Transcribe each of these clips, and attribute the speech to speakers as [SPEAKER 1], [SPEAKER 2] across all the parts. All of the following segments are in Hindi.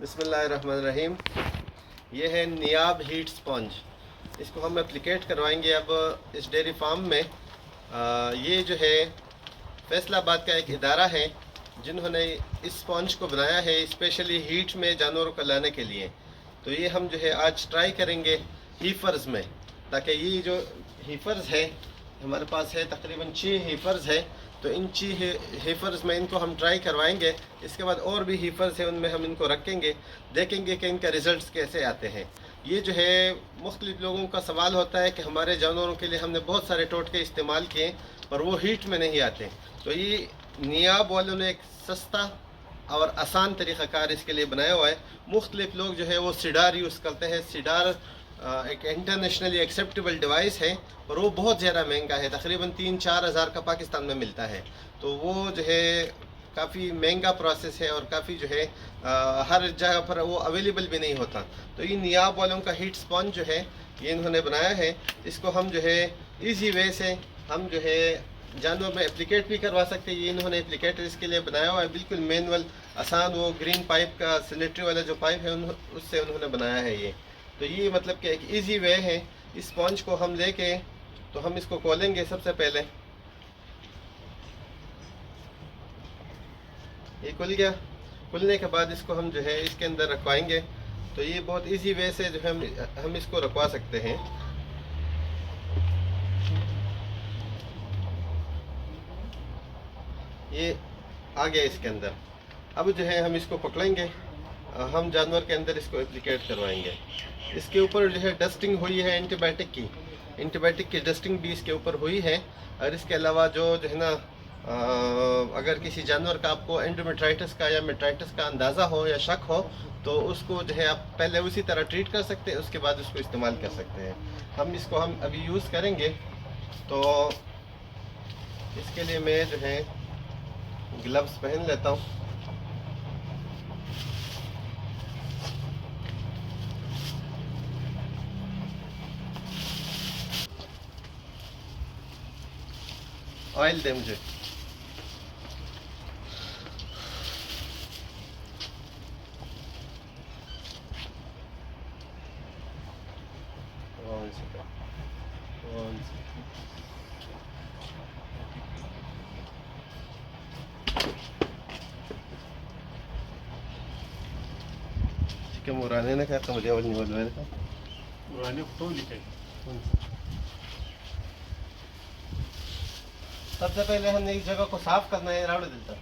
[SPEAKER 1] बिस्मिल्लाहिर्रहमानिर्रहीम। ये है नियाब हीट स्पॉन्ज। इसको हम एप्लीकेट करवाएंगे अब इस डेयरी फार्म में। ये जो है फैसलाबाद का एक इदारा है जिन्होंने इस स्पॉन्ज को बनाया है स्पेशली हीट में जानवरों को लाने के लिए। तो ये हम जो है आज ट्राई करेंगे हीफर्स में, ताकि ये जो हीफर्स है हमारे पास है तकरीबन 6 हीफर्स है, तो इन 6 हीफर्स में इनको हम ट्राई करवाएंगे। इसके बाद और भी हीफर्स हैं उनमें हम इनको रखेंगे, देखेंगे कि इनका रिज़ल्ट्स कैसे आते हैं। ये जो है मुख्तलिफ लोगों का सवाल होता है कि हमारे जानवरों के लिए हमने बहुत सारे टोटके इस्तेमाल किए पर वो हीट में नहीं आते। तो ये नियाब वालों ने एक सस्ता और आसान तरीक़ाकार इसके लिए बनाया हुआ है। मुख्तलिफ लोग जो है वो सिडार यूज़ करते हैं। सिडार एक इंटरनेशनली एक्सेप्टेबल डिवाइस है और वो बहुत ज़्यादा महंगा है, तकरीबन 3-4 हज़ार का पाकिस्तान में मिलता है। तो वो जो है काफ़ी महंगा प्रोसेस है और काफ़ी जो है हर जगह पर वो अवेलेबल भी नहीं होता। तो ये नियाब वालों का हीट स्पॉन्ज जो है ये इन्होंने बनाया है। इसको हम जो है इजी वे से हम जो है जानवर में एप्लीकेट भी करवा सकते हैं। ये इन्होंने एप्लीकेटर इसके लिए बनाया हुआ है, बिल्कुल मैनुअल आसान। वो ग्रीन पाइप का सैनिटरी वाला जो पाइप है उससे उन्होंने बनाया है ये। तो ये मतलब कि एक इजी वे है। इस स्पॉन्ज को हम लेके तो हम इसको खोलेंगे। सबसे पहले ये खुल गया। खुलने के बाद इसको हम जो है इसके अंदर रखवाएंगे। तो ये बहुत इजी वे से जो है हम इसको रखवा सकते हैं। ये आ गया इसके अंदर। अब जो है हम इसको पकड़ेंगे, हम जानवर के अंदर इसको एप्लीकेट करवाएंगे। इसके ऊपर जो है डस्टिंग हुई है एंटीबायोटिक की डस्टिंग भी इसके ऊपर हुई है। और इसके अलावा जो है ना अगर किसी जानवर का आपको एंडोमेट्राइटिस का या मेट्राइटिस का अंदाज़ा हो या शक हो तो उसको जो है आप पहले उसी तरह ट्रीट कर सकते हैं, उसके बाद उसको इस्तेमाल कर सकते हैं। हम इसको हम अभी यूज़ करेंगे। तो इसके लिए मैं जो है ग्लव्स पहन लेता हूँ। ऑयल दे मुझे। Chicken murane na kaya kamu jawal ni wala na.
[SPEAKER 2] murane kutoli kay.
[SPEAKER 1] सबसे पहले हमने इस जगह को साफ करना है रावड़ देता।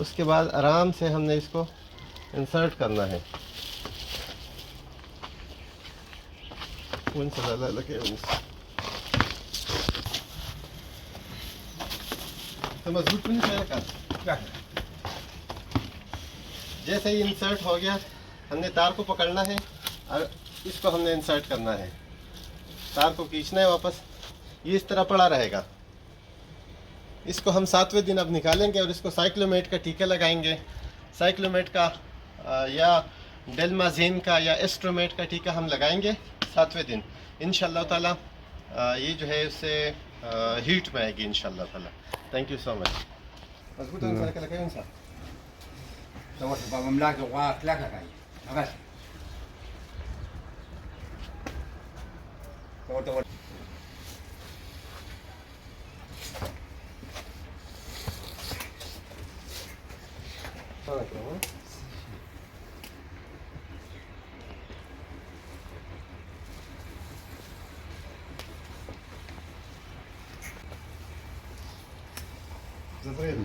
[SPEAKER 1] उसके बाद आराम से हमने इसको इंसर्ट करना है। तो मजबूत नहीं चलेगा। जैसे ही इंसर्ट हो गया हमने तार को पकड़ना है और इसको हमने इंसर्ट करना है। तार को खींचना है वापस, ये इस तरह पड़ा रहेगा। इसको हम 7वें दिन अब निकालेंगे और इसको साइक्लोमेट का टीका लगाएंगे। साइक्लोमेट का या डेल्माजीन का या एस्ट्रोमेट का टीका हम लगाएंगे 7वें दिन इंशाअल्लाह ताला। ये जो है उससे हीट में आएगी इंशाअल्लाह ताला। Thank you so much. मजबूत करके लगाएं इंसान
[SPEAKER 2] तो बाबा मलाक वा क्ला का गई अगर तो
[SPEAKER 1] Zabrali.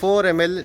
[SPEAKER 1] 4 ml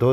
[SPEAKER 1] 2